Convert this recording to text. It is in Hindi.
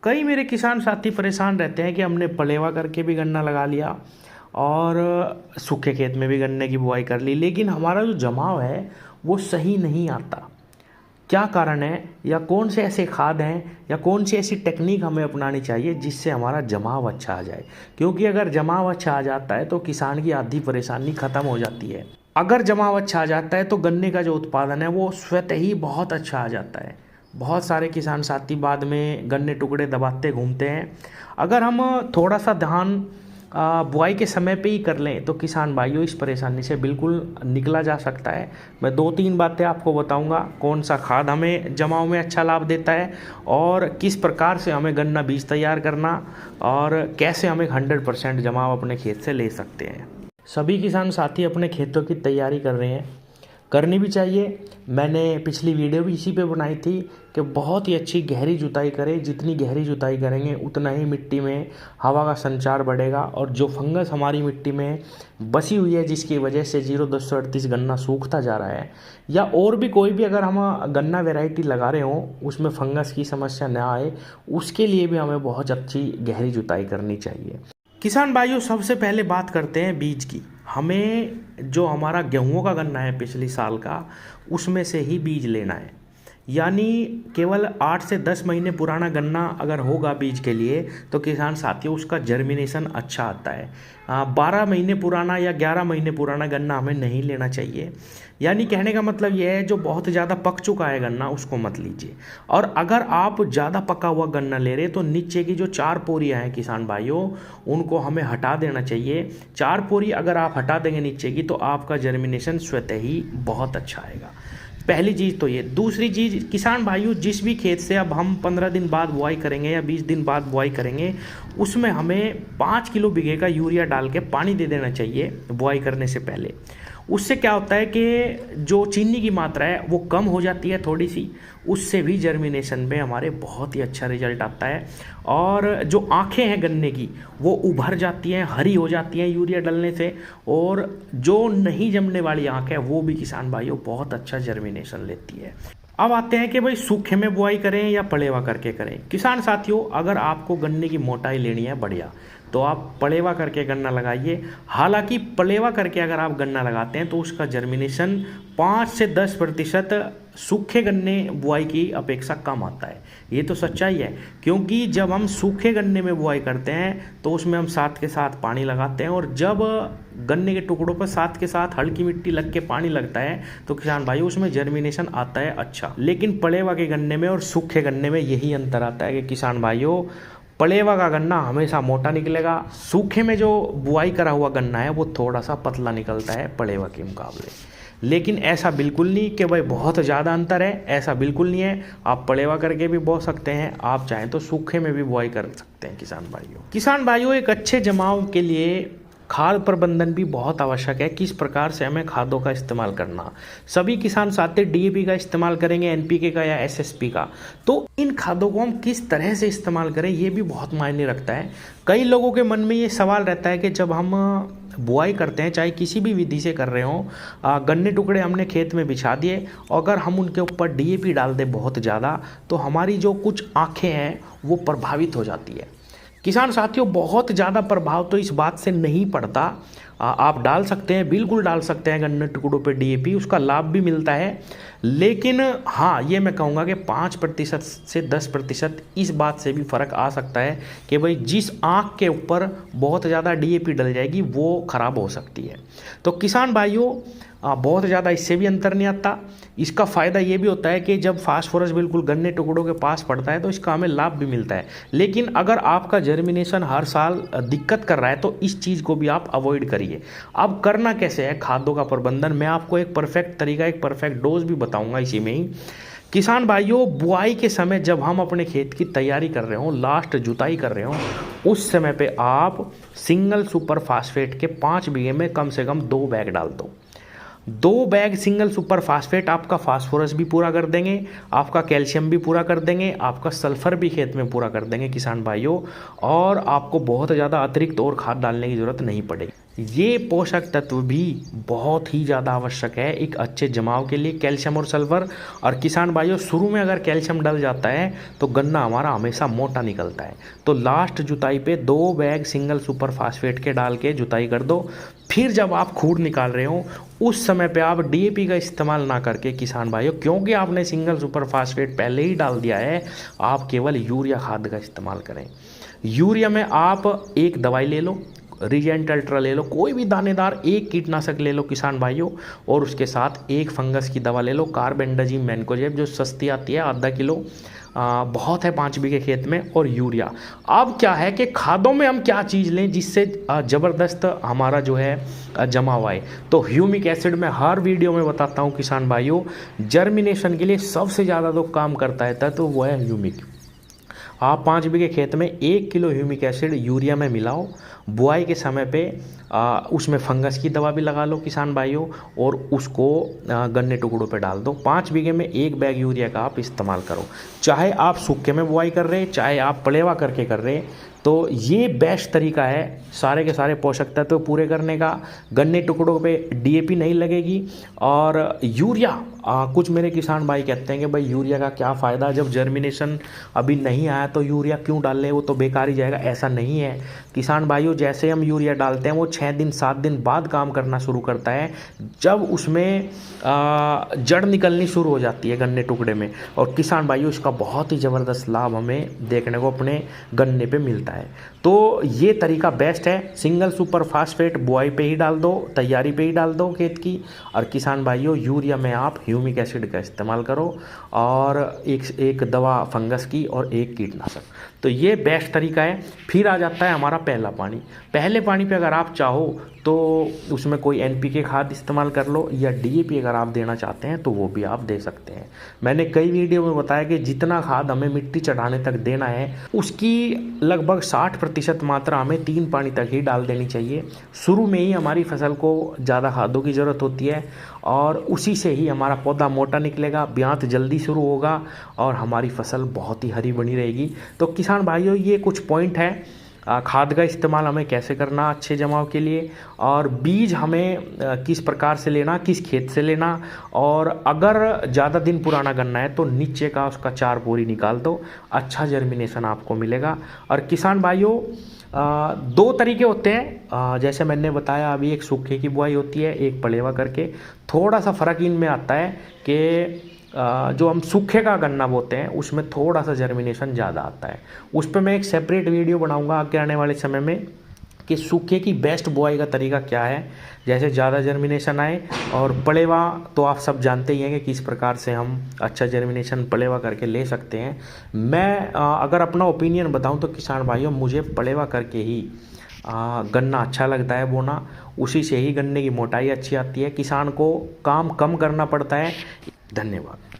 कई मेरे किसान साथी परेशान रहते हैं कि हमने पलेवा करके भी गन्ना लगा लिया और सूखे खेत में भी गन्ने की बुआई कर ली, लेकिन हमारा जो जमाव है वो सही नहीं आता। क्या कारण है, या कौन से ऐसे खाद हैं, या कौन सी ऐसी टेक्निक हमें अपनानी चाहिए जिससे हमारा जमाव अच्छा आ जाए? क्योंकि अगर जमाव अच्छा आ जाता है तो किसान की आधी परेशानी ख़त्म हो जाती है। अगर जमाव अच्छा आ जाता है तो गन्ने का जो उत्पादन है वो स्वतः ही बहुत अच्छा आ जाता है। बहुत सारे किसान साथी बाद में गन्ने टुकड़े दबाते घूमते हैं। अगर हम थोड़ा सा ध्यान बुआई के समय पे ही कर लें तो किसान भाइयों इस परेशानी से बिल्कुल निकला जा सकता है। मैं 2-3 बातें आपको बताऊंगा, कौन सा खाद हमें जमाव में अच्छा लाभ देता है और किस प्रकार से हमें गन्ना बीज तैयार करना और कैसे हमें 100% जमाव अपने खेत से ले सकते हैं। सभी किसान साथी अपने खेतों की तैयारी कर रहे हैं, करनी भी चाहिए। मैंने पिछली वीडियो भी इसी पे बनाई थी कि बहुत ही अच्छी गहरी जुताई करें। जितनी गहरी जुताई करेंगे उतना ही मिट्टी में हवा का संचार बढ़ेगा और जो फंगस हमारी मिट्टी में बसी हुई है जिसकी वजह से 0-1038 गन्ना सूखता जा रहा है, या और भी कोई भी अगर हम गन्ना वैरायटी लगा रहे हों उसमें फंगस की समस्या न आए, उसके लिए भी हमें बहुत अच्छी गहरी जुताई करनी चाहिए। किसान भाइयों सबसे पहले बात करते हैं बीज की। हमें जो हमारा गेहूं का गन्ना है पिछले साल का, उसमें से ही बीज लेना है। यानी केवल 8 से 10 महीने पुराना गन्ना अगर होगा बीज के लिए तो किसान साथियों उसका जर्मिनेशन अच्छा आता है। 12 महीने पुराना या 11 महीने पुराना गन्ना हमें नहीं लेना चाहिए। यानी कहने का मतलब यह है जो बहुत ज़्यादा पक चुका है गन्ना उसको मत लीजिए। और अगर आप ज़्यादा पका हुआ गन्ना ले रहे तो नीचे की जो 4 पोरियाँ हैं किसान भाइयों, उनको हमें हटा देना चाहिए। 4 पोरी अगर आप हटा देंगे नीचे की तो आपका जर्मिनेशन स्वतः ही बहुत अच्छा आएगा। पहली चीज़ तो ये। दूसरी चीज़ किसान भाइयों, जिस भी खेत से अब हम 15 दिन बाद बुआई करेंगे या 20 दिन बाद बुआई करेंगे, उसमें हमें 5 किलो बीघे का यूरिया डाल के पानी दे देना चाहिए बुआई करने से पहले। उससे क्या होता है कि जो चीनी की मात्रा है वो कम हो जाती है थोड़ी सी, उससे भी जर्मिनेशन में हमारे बहुत ही अच्छा रिजल्ट आता है। और जो आँखें हैं गन्ने की वो उभर जाती हैं, हरी हो जाती हैं यूरिया डालने से। और जो नहीं जमने वाली आँख है वो भी किसान भाइयों बहुत अच्छा जर्मिनेशन लेती है। अब आते हैं कि भाई सूखे में बुआई करें या पलेवा करके करें। किसान साथियों, अगर आपको गन्ने की मोटाई लेनी है बढ़िया, तो आप पलेवा करके गन्ना लगाइए। हालांकि पलेवा करके अगर आप गन्ना लगाते हैं तो उसका जर्मिनेशन 5 से 10% सूखे गन्ने बुआई की अपेक्षा कम आता है। ये तो सच्चाई है, क्योंकि जब हम सूखे गन्ने में बुआई करते हैं तो उसमें हम साथ के साथ पानी लगाते हैं, और जब गन्ने के टुकड़ों पर साथ के साथ हल्की मिट्टी लग के पानी लगता है तो किसान भाई उसमें जर्मिनेशन आता है अच्छा। लेकिन पलेवा के गन्ने में और सूखे गन्ने में यही अंतर आता है कि किसान भाइयों, पलेवा का गन्ना हमेशा मोटा निकलेगा, सूखे में जो बुआई करा हुआ गन्ना है वो थोड़ा सा पतला निकलता है पलेवा के मुकाबले। लेकिन ऐसा बिल्कुल नहीं कि भाई बहुत ज़्यादा अंतर है, ऐसा बिल्कुल नहीं है। आप पलेवा करके भी बो सकते हैं, आप चाहें तो सूखे में भी बुआई कर सकते हैं। किसान भाइयों एक अच्छे जमाव के लिए खाद प्रबंधन भी बहुत आवश्यक है। किस प्रकार से हमें खादों का इस्तेमाल करना। सभी किसान साथी डीएपी का इस्तेमाल करेंगे, एनपीके का या एसएसपी का, तो इन खादों को हम किस तरह से इस्तेमाल करें ये भी बहुत मायने रखता है। कई लोगों के मन में ये सवाल रहता है कि जब हम बुआई करते हैं, चाहे किसी भी विधि से कर रहे हों, गन्ने टुकड़े हमने खेत में बिछा दिए, अगर हम उनके ऊपर डीएपी डाल दें बहुत ज़्यादा तो हमारी जो कुछ आँखें हैं वो प्रभावित हो जाती है। किसान साथियों, बहुत ज़्यादा प्रभाव तो इस बात से नहीं पड़ता। आप डाल सकते हैं, बिल्कुल डाल सकते हैं गन्ने टुकड़ों पे डीएपी, उसका लाभ भी मिलता है। लेकिन हाँ, ये मैं कहूँगा कि 5% से 10% इस बात से भी फ़र्क आ सकता है कि भाई जिस आँख के ऊपर बहुत ज़्यादा डीएपी डल जाएगी वो ख़राब हो सकती है। तो किसान भाइयों, बहुत ज़्यादा इससे भी अंतर नहीं आता। इसका फ़ायदा ये भी होता है कि जब फास्फोरस बिल्कुल गन्ने टुकड़ों के पास पड़ता है तो इसका हमें लाभ भी मिलता है। लेकिन अगर आपका जर्मिनेशन हर साल दिक्कत कर रहा है तो इस चीज़ को भी आप अवॉइड करिए। अब करना कैसे है खादों का प्रबंधन, मैं आपको एक परफेक्ट तरीका, एक परफेक्ट डोज भी बताऊँगा इसी में ही। किसान भाइयों, बुआई के समय जब हम अपने खेत की तैयारी कर रहे हों, लास्ट जुताई कर रहे हों, उस समय पे आप सिंगल सुपर फास्फेट के 5 बीघे में कम से कम 2 बैग डाल दो। 2 बैग सिंगल सुपर फास्फेट आपका फास्फोरस भी पूरा कर देंगे, आपका कैल्शियम भी पूरा कर देंगे, आपका सल्फर भी खेत में पूरा कर देंगे किसान भाइयों, और आपको बहुत ज़्यादा अतिरिक्त और खाद डालने की ज़रूरत नहीं पड़ेगी। ये पोषक तत्व भी बहुत ही ज़्यादा आवश्यक है एक अच्छे जमाव के लिए, कैल्शियम और सल्फर। और किसान भाइयों, शुरू में अगर कैल्शियम डल जाता है तो गन्ना हमारा हमेशा मोटा निकलता है। तो लास्ट जुताई पे 2 बैग सिंगल सुपर फास्फेट के डाल के जुताई कर दो। फिर जब आप खूड़ निकाल रहे हो उस समय पे आप डीएपी का इस्तेमाल ना करके किसान भाइयों, क्योंकि आपने सिंगल सुपर फास्फेट पहले ही डाल दिया है, आप केवल यूरिया खाद का इस्तेमाल करें। यूरिया में आप एक दवाई ले लो, रीजेंट अल्ट्रा ले लो, कोई भी दानेदार एक कीटनाशक ले लो किसान भाइयों, और उसके साथ एक फंगस की दवा ले लो, कार्बेंडाजिम मैनकोजेब जो सस्ती आती है, आधा किलो बहुत है 5 बीघे खेत में। और यूरिया। अब क्या है कि खादों में हम क्या चीज़ लें जिससे ज़बरदस्त हमारा जो है जमाव आए। तो ह्यूमिक एसिड में हर वीडियो में बताता हूँ किसान भाइयों, जर्मिनेशन के लिए सबसे ज़्यादा तो काम करता है तत्व वो है ह्यूमिक। आप 5 बीघे खेत में 1 किलो ह्यूमिक एसिड यूरिया में मिलाओ, बुआई के समय पे उसमें फंगस की दवा भी लगा लो किसान भाइयों, और उसको गन्ने टुकड़ों पे डाल दो। 5 बीघे में 1 बैग यूरिया का आप इस्तेमाल करो, चाहे आप सूखे में बुआई कर रहे, चाहे आप पलेवा करके कर रहे। तो ये बेस्ट तरीका है सारे के सारे पोषक तत्व पूरे करने का। गन्ने टुकड़ों पे डीएपी नहीं लगेगी। और यूरिया, कुछ मेरे किसान भाई कहते हैं कि भाई यूरिया का क्या फ़ायदा, जब जर्मिनेशन अभी नहीं आया तो यूरिया क्यों डाल लें, वो तो बेकार ही जाएगा। ऐसा नहीं है किसान भाइयों, जैसे हम यूरिया डालते हैं वो 6 दिन 7 दिन बाद काम करना शुरू करता है, जब उसमें जड़ निकलनी शुरू हो जाती है गन्ने टुकड़े में। और किसान भाइयों, इसका बहुत ही ज़बरदस्त लाभ हमें देखने को अपने गन्ने पे मिलता है। तो ये तरीका बेस्ट है। सिंगल सुपर फास्फेट बुआई पे ही डाल दो, तैयारी पे ही डाल दो खेत की। और किसान भाइयों, यूरिया में आप ह्यूमिक एसिड का इस्तेमाल करो, और एक दवा फंगस की और एक कीटनाशक। तो ये बेस्ट तरीका है। फिर आ जाता है हमारा पहला पानी। पहले पानी पे अगर आप चाहो तो उसमें कोई एनपीके खाद इस्तेमाल कर लो, या डीएपी अगर आप देना चाहते हैं तो वो भी आप दे सकते हैं। मैंने कई वीडियो में बताया कि जितना खाद हमें मिट्टी चढ़ाने तक देना है उसकी लगभग 60% मात्रा हमें 3 पानी तक ही डाल देनी चाहिए। शुरू में ही हमारी फसल को ज़्यादा खादों की ज़रूरत होती है, और उसी से ही हमारा पौधा मोटा निकलेगा, ब्यात जल्दी शुरू होगा, और हमारी फसल बहुत ही हरी बनी रहेगी। तो किसान भाइयों, ये कुछ पॉइंट है खाद का इस्तेमाल हमें कैसे करना अच्छे जमाव के लिए, और बीज हमें किस प्रकार से लेना, किस खेत से लेना। और अगर ज़्यादा दिन पुराना गन्ना है तो नीचे का उसका 4 बोरी निकाल दो, अच्छा जर्मिनेशन आपको मिलेगा। और किसान भाइयों, 2 तरीके होते हैं, जैसे मैंने बताया अभी, एक सूखे की बुआई होती है, एक पलेवा करके। थोड़ा सा फ़र्क इनमें आता है कि जो हम सूखे का गन्ना बोते हैं उसमें थोड़ा सा जर्मिनेशन ज़्यादा आता है। उस पर मैं एक सेपरेट वीडियो बनाऊंगा आगे आने वाले समय में कि सूखे की बेस्ट बुआई का तरीका क्या है, जैसे ज़्यादा जर्मिनेशन आए। और पलेवा तो आप सब जानते ही हैं कि किस प्रकार से हम अच्छा जर्मिनेशन पलेवा करके ले सकते हैं। मैं अगर अपना ओपिनियन बताऊं तो किसान भाइयों, मुझे पलेवा करके ही गन्ना अच्छा लगता है बोना। उसी से ही गन्ने की मोटाई अच्छी आती है, किसान को काम कम करना पड़ता है। धन्यवाद।